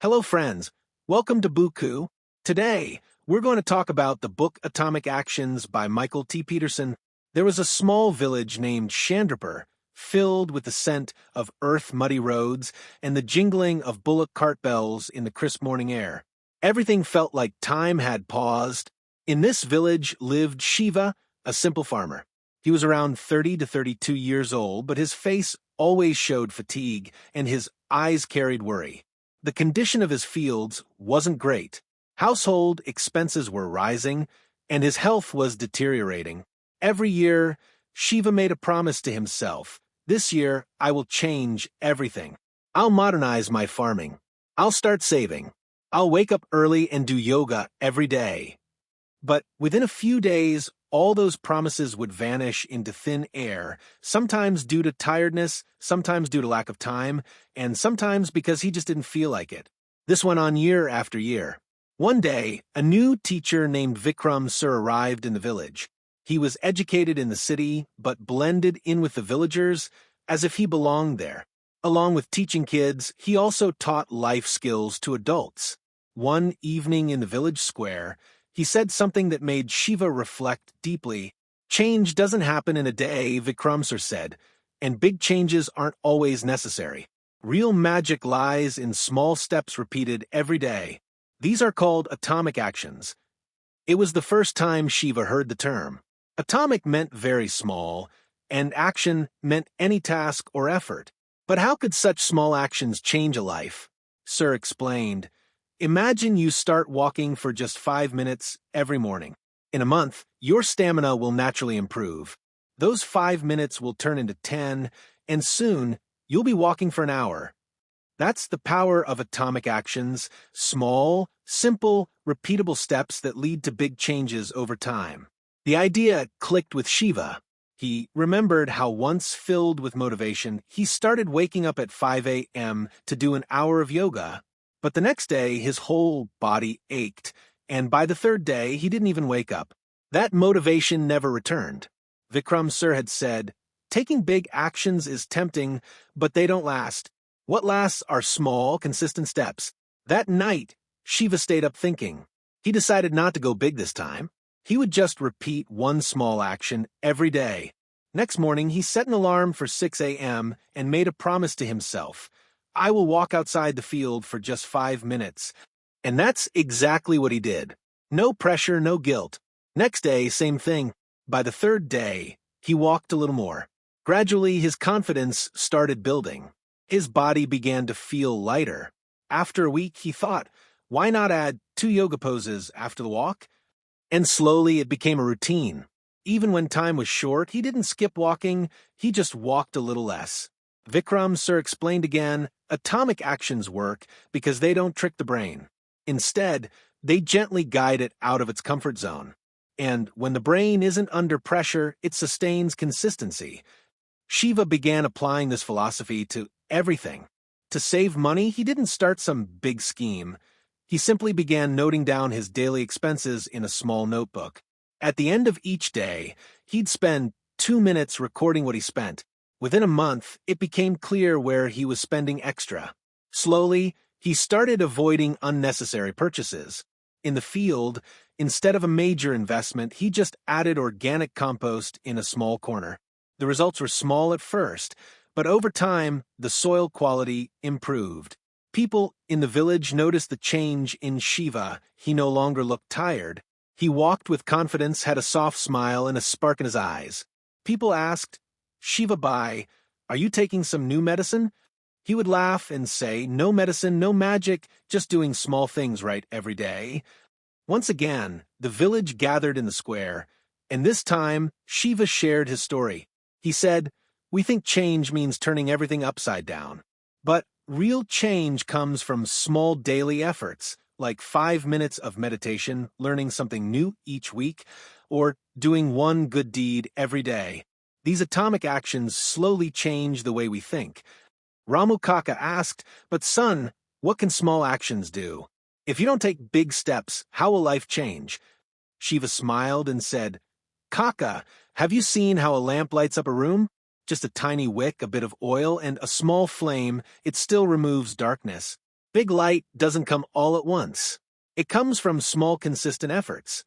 Hello, friends. Welcome to Bookku. Today, we're going to talk about the book Atomic Actions by Michael Pedersen. There was a small village named Chandrapur, filled with the scent of earth-muddy roads and the jingling of bullock cart bells in the crisp morning air. Everything felt like time had paused. In this village lived Shiva, a simple farmer. He was around 30 to 32 years old, but his face always showed fatigue and his eyes carried worry. The condition of his fields wasn't great. Household expenses were rising, and his health was deteriorating. Every year, Shiva made a promise to himself. This year, I will change everything. I'll modernize my farming. I'll start saving. I'll wake up early and do yoga every day. But within a few days, all those promises would vanish into thin air, sometimes due to tiredness, sometimes due to lack of time, and sometimes because he just didn't feel like it. This went on year after year. One day, a new teacher named Vikram Sir arrived in the village. He was educated in the city, but blended in with the villagers as if he belonged there. Along with teaching kids, he also taught life skills to adults. One evening in the village square, he said something that made Shiva reflect deeply. Change doesn't happen in a day, Vikram Sir said, and big changes aren't always necessary. Real magic lies in small steps repeated every day. These are called atomic actions. It was the first time Shiva heard the term. Atomic meant very small, and action meant any task or effort. But how could such small actions change a life? Sir explained. Imagine you start walking for just 5 minutes every morning. In a month, your stamina will naturally improve. Those 5 minutes will turn into 10, and soon, you'll be walking for an hour. That's the power of atomic actions, small, simple, repeatable steps that lead to big changes over time. The idea clicked with Shiva. He remembered how once filled with motivation, he started waking up at 5 a.m. to do an hour of yoga. But the next day, his whole body ached, and by the third day, he didn't even wake up. That motivation never returned. Vikram Sir had said, taking big actions is tempting, but they don't last. What lasts are small, consistent steps. That night, Shiva stayed up thinking. He decided not to go big this time. He would just repeat one small action every day. Next morning, he set an alarm for 6 a.m. and made a promise to himself. I will walk outside the field for just 5 minutes. And that's exactly what he did. No pressure, no guilt. Next day, same thing. By the third day, he walked a little more. Gradually, his confidence started building. His body began to feel lighter. After a week, he thought, why not add 2 yoga poses after the walk? And slowly, it became a routine. Even when time was short, he didn't skip walking, he just walked a little less. Vikram Sir explained again, atomic actions work because they don't trick the brain. Instead, they gently guide it out of its comfort zone. And when the brain isn't under pressure, it sustains consistency. Shiva began applying this philosophy to everything. To save money, he didn't start some big scheme. He simply began noting down his daily expenses in a small notebook. At the end of each day, he'd spend 2 minutes recording what he spent. Within a month, it became clear where he was spending extra. Slowly, he started avoiding unnecessary purchases. In the field, instead of a major investment, he just added organic compost in a small corner. The results were small at first, but over time, the soil quality improved. People in the village noticed the change in Shiva. He no longer looked tired. He walked with confidence, had a soft smile, and a spark in his eyes. People asked, Shiva Bhai, are you taking some new medicine? He would laugh and say, no medicine, no magic, just doing small things right every day. Once again, the village gathered in the square, and this time, Shiva shared his story. He said, we think change means turning everything upside down. But real change comes from small daily efforts, like 5 minutes of meditation, learning something new each week, or doing one good deed every day. These atomic actions slowly change the way we think. Ramu Kaka asked, but son, what can small actions do? If you don't take big steps, how will life change? Shiva smiled and said, Kaka, have you seen how a lamp lights up a room? Just a tiny wick, a bit of oil, and a small flame, it still removes darkness. Big light doesn't come all at once. It comes from small, consistent efforts.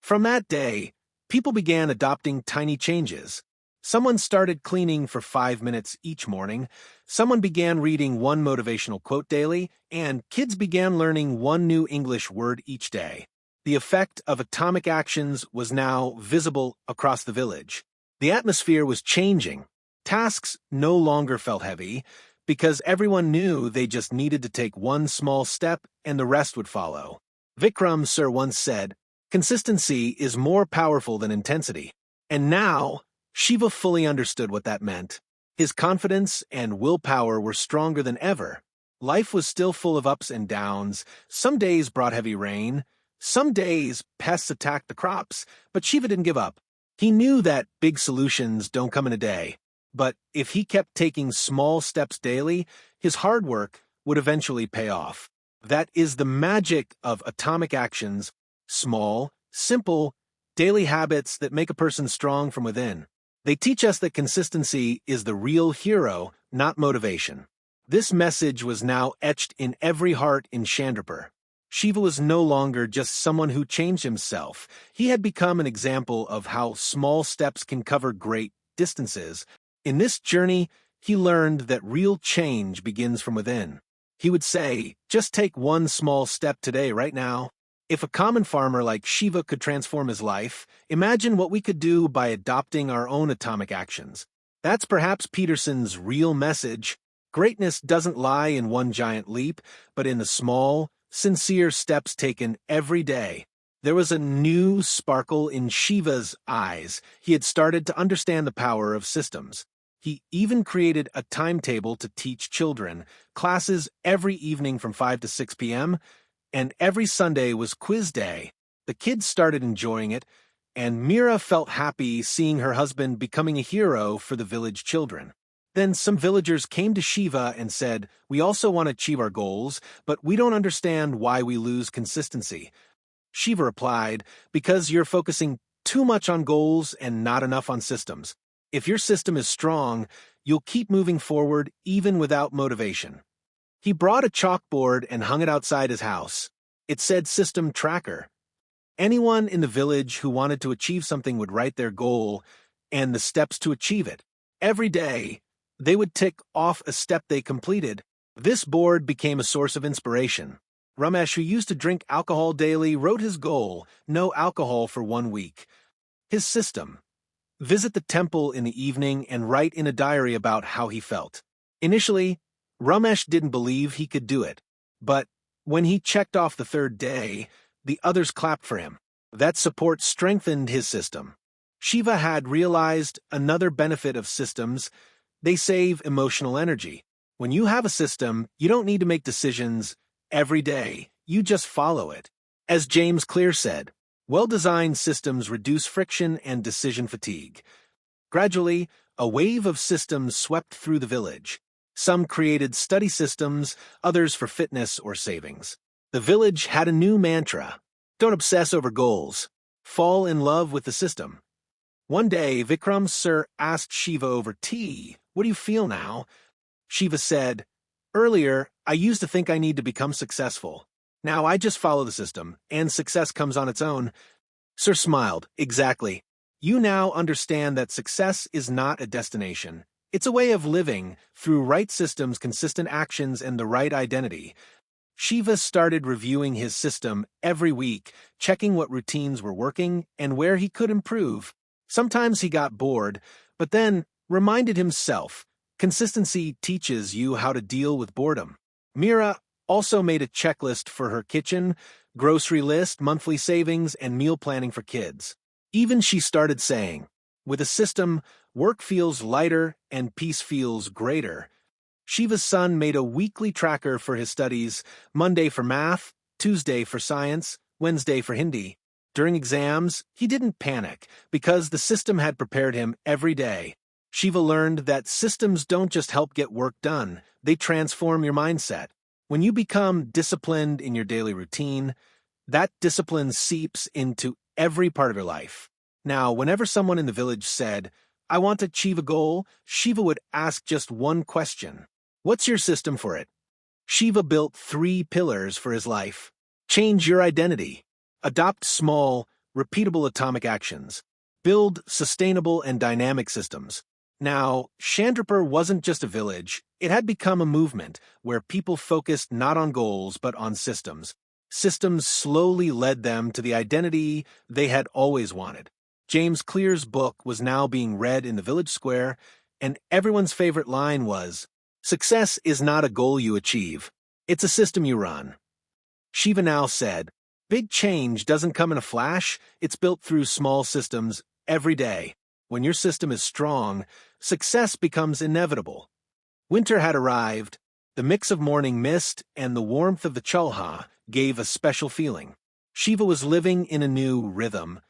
From that day, people began adopting tiny changes. Someone started cleaning for 5 minutes each morning, someone began reading one motivational quote daily, and kids began learning one new English word each day. The effect of atomic actions was now visible across the village. The atmosphere was changing. Tasks no longer felt heavy, because everyone knew they just needed to take one small step and the rest would follow. Vikram Sir once said, "Consistency is more powerful than intensity." And now, Shiva fully understood what that meant. His confidence and willpower were stronger than ever. Life was still full of ups and downs. Some days brought heavy rain. Some days pests attacked the crops, but Shiva didn't give up. He knew that big solutions don't come in a day. But if he kept taking small steps daily, his hard work would eventually pay off. That is the magic of atomic actions, small, simple, daily habits that make a person strong from within. They teach us that consistency is the real hero, not motivation. This message was now etched in every heart in Chandrapur. Shiva was no longer just someone who changed himself. He had become an example of how small steps can cover great distances. In this journey, he learned that real change begins from within. He would say, "Just take one small step today, right now." If a common farmer like Shiva could transform his life, imagine what we could do by adopting our own atomic actions. That's perhaps Pedersen's real message. Greatness doesn't lie in one giant leap, but in the small, sincere steps taken every day. There was a new sparkle in Shiva's eyes. He had started to understand the power of systems. He even created a timetable to teach children, classes every evening from 5 to 6 p.m., and every Sunday was quiz day. The kids started enjoying it, and Mira felt happy seeing her husband becoming a hero for the village children. Then some villagers came to Shiva and said, "We also want to achieve our goals, but we don't understand why we lose consistency." Shiva replied, "Because you're focusing too much on goals and not enough on systems. If your system is strong, you'll keep moving forward even without motivation." He brought a chalkboard and hung it outside his house. It said System Tracker. Anyone in the village who wanted to achieve something would write their goal and the steps to achieve it. Every day, they would tick off a step they completed. This board became a source of inspiration. Ramesh, who used to drink alcohol daily, wrote his goal: no alcohol for 1 week. His system: visit the temple in the evening and write in a diary about how he felt. Initially, Ramesh didn't believe he could do it, but when he checked off the 3rd day, the others clapped for him. That support strengthened his system. Shiva had realized another benefit of systems: they save emotional energy. When you have a system, you don't need to make decisions every day, you just follow it. As James Clear said, well-designed systems reduce friction and decision fatigue. Gradually, a wave of systems swept through the village. Some created study systems, others for fitness or savings. The village had a new mantra: don't obsess over goals. Fall in love with the system. One day, Vikram Sir asked Shiva over tea, "What do you feel now?" Shiva said, "Earlier, I used to think I need to become successful. Now I just follow the system, and success comes on its own." Sir smiled. "Exactly. You now understand that success is not a destination. It's a way of living through right systems, consistent actions, and the right identity." Shiva started reviewing his system every week, checking what routines were working and where he could improve. Sometimes he got bored, but then reminded himself, consistency teaches you how to deal with boredom. Mira also made a checklist for her kitchen, grocery list, monthly savings, and meal planning for kids. Even she started saying, "With a system, work feels lighter and peace feels greater." Shiva's son made a weekly tracker for his studies: Monday for math, Tuesday for science, Wednesday for Hindi. During exams, he didn't panic because the system had prepared him every day. Shiva learned that systems don't just help get work done, they transform your mindset. When you become disciplined in your daily routine, that discipline seeps into every part of your life. Now, whenever someone in the village said, "I want to achieve a goal," Shiva would ask just one question: "What's your system for it?" Shiva built 3 pillars for his life. Change your identity. Adopt small, repeatable atomic actions. Build sustainable and dynamic systems. Now, Chandrapur wasn't just a village, it had become a movement where people focused not on goals but on systems. Systems slowly led them to the identity they had always wanted. James Clear's book was now being read in the village square, and everyone's favorite line was, "Success is not a goal you achieve, it's a system you run." Shiva now said, "Big change doesn't come in a flash, it's built through small systems every day. When your system is strong, success becomes inevitable." Winter had arrived. The mix of morning mist and the warmth of the Chulha gave a special feeling. Shiva was living in a new rhythm,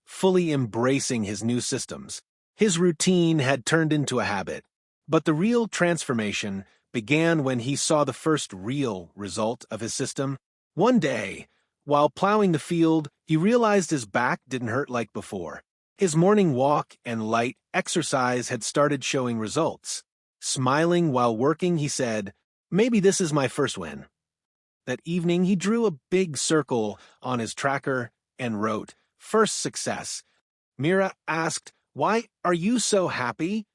fully embracing his new systems. His routine had turned into a habit, but the real transformation began when he saw the first real result of his system. One day, while plowing the field, he realized his back didn't hurt like before. His morning walk and light exercise had started showing results. Smiling while working, he said, "Maybe this is my first win." That evening, he drew a big circle on his tracker and wrote, "First success." Mira asked, "Why are you so happy?"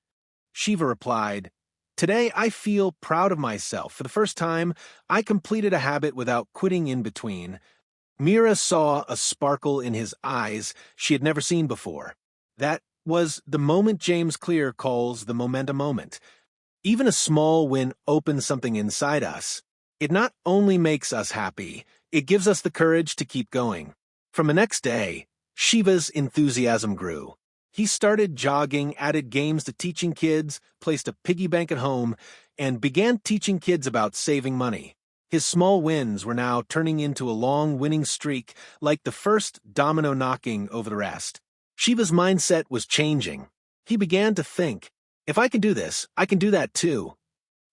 Shiva replied, "Today I feel proud of myself. For the first time, I completed a habit without quitting in between." Mira saw a sparkle in his eyes she had never seen before. That was the moment James Clear calls the momentum moment. Even a small win opens something inside us. It not only makes us happy, it gives us the courage to keep going. From the next day, Shiva's enthusiasm grew. He started jogging, added games to teaching kids, placed a piggy bank at home, and began teaching kids about saving money. His small wins were now turning into a long winning streak, like the first domino knocking over the rest. Shiva's mindset was changing. He began to think, "If I can do this, I can do that too."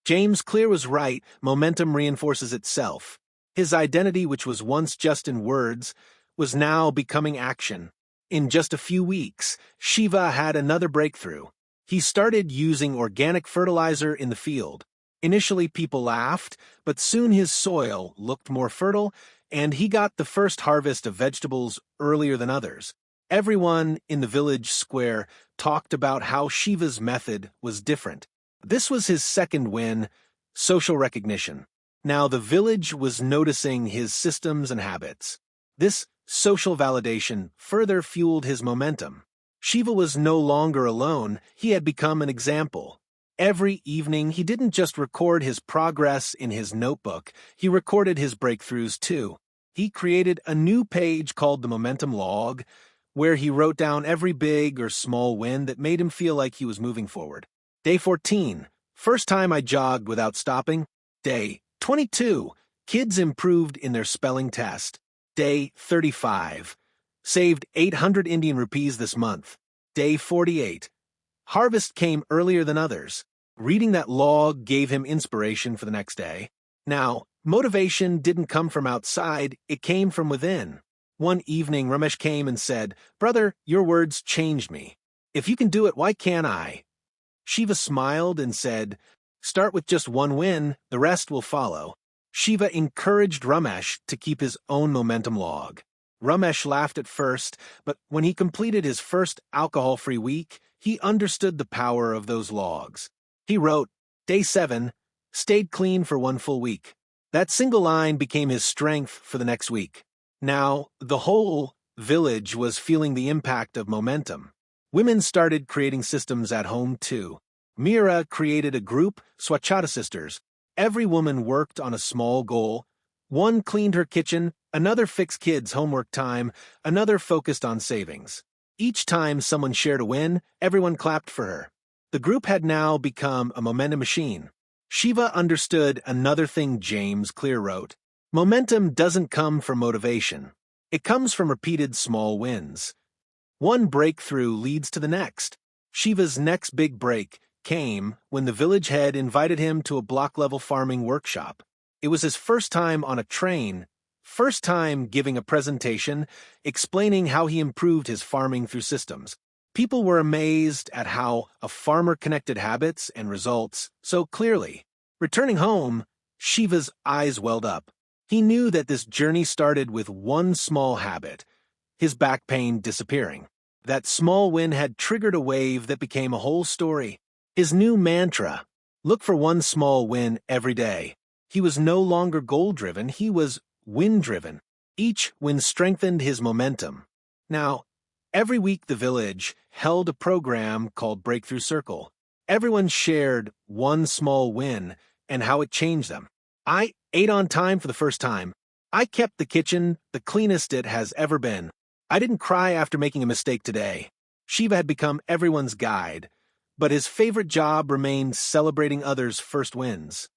James Clear was right, momentum reinforces itself. His identity, which was once just in words, was now becoming action. In just a few weeks, Shiva had another breakthrough. He started using organic fertilizer in the field. Initially, people laughed, but soon his soil looked more fertile, and he got the first harvest of vegetables earlier than others. Everyone in the village square talked about how Shiva's method was different. This was his second win, social recognition. Now the village was noticing his systems and habits. This social validation further fueled his momentum. Shiva was no longer alone, he had become an example. Every evening, he didn't just record his progress in his notebook, he recorded his breakthroughs too. He created a new page called the Momentum Log, where he wrote down every big or small win that made him feel like he was moving forward. Day 14, first time I jogged without stopping. Day 22, kids improved in their spelling test. Day 35, saved 800 Indian rupees this month. Day 48, harvest came earlier than others. Reading that log gave him inspiration for the next day. Now, motivation didn't come from outside, it came from within. One evening, Ramesh came and said, "Brother, your words changed me. If you can do it, why can't I?" Shiva smiled and said, "Start with just one win, the rest will follow." Shiva encouraged Ramesh to keep his own momentum log. Ramesh laughed at first, but when he completed his first alcohol-free week, he understood the power of those logs. He wrote, "Day 7, stayed clean for 1 full week." That single line became his strength for the next week. Now, the whole village was feeling the impact of momentum. Women started creating systems at home too. Mira created a group, Swachhata Sisters. Every woman worked on a small goal. One cleaned her kitchen, another fixed kids' homework time, another focused on savings. Each time someone shared a win, everyone clapped for her. The group had now become a momentum machine. Shiva understood another thing James Clear wrote. Momentum doesn't come from motivation. It comes from repeated small wins. One breakthrough leads to the next. Shiva's next big break came when the village head invited him to a block-level farming workshop. It was his first time on a train, first time giving a presentation, explaining how he improved his farming through systems. People were amazed at how a farmer connected habits and results so clearly. Returning home, Shiva's eyes welled up. He knew that this journey started with one small habit, his back pain disappearing. That small win had triggered a wave that became a whole story. His new mantra: look for one small win every day. He was no longer goal-driven, he was win-driven. Each win strengthened his momentum. Now, every week the village held a program called Breakthrough Circle. Everyone shared one small win and how it changed them. I ate on time for the first time. I kept the kitchen the cleanest it has ever been. I didn't cry after making a mistake today. Shiva had become everyone's guide, but his favorite job remained celebrating others' first wins.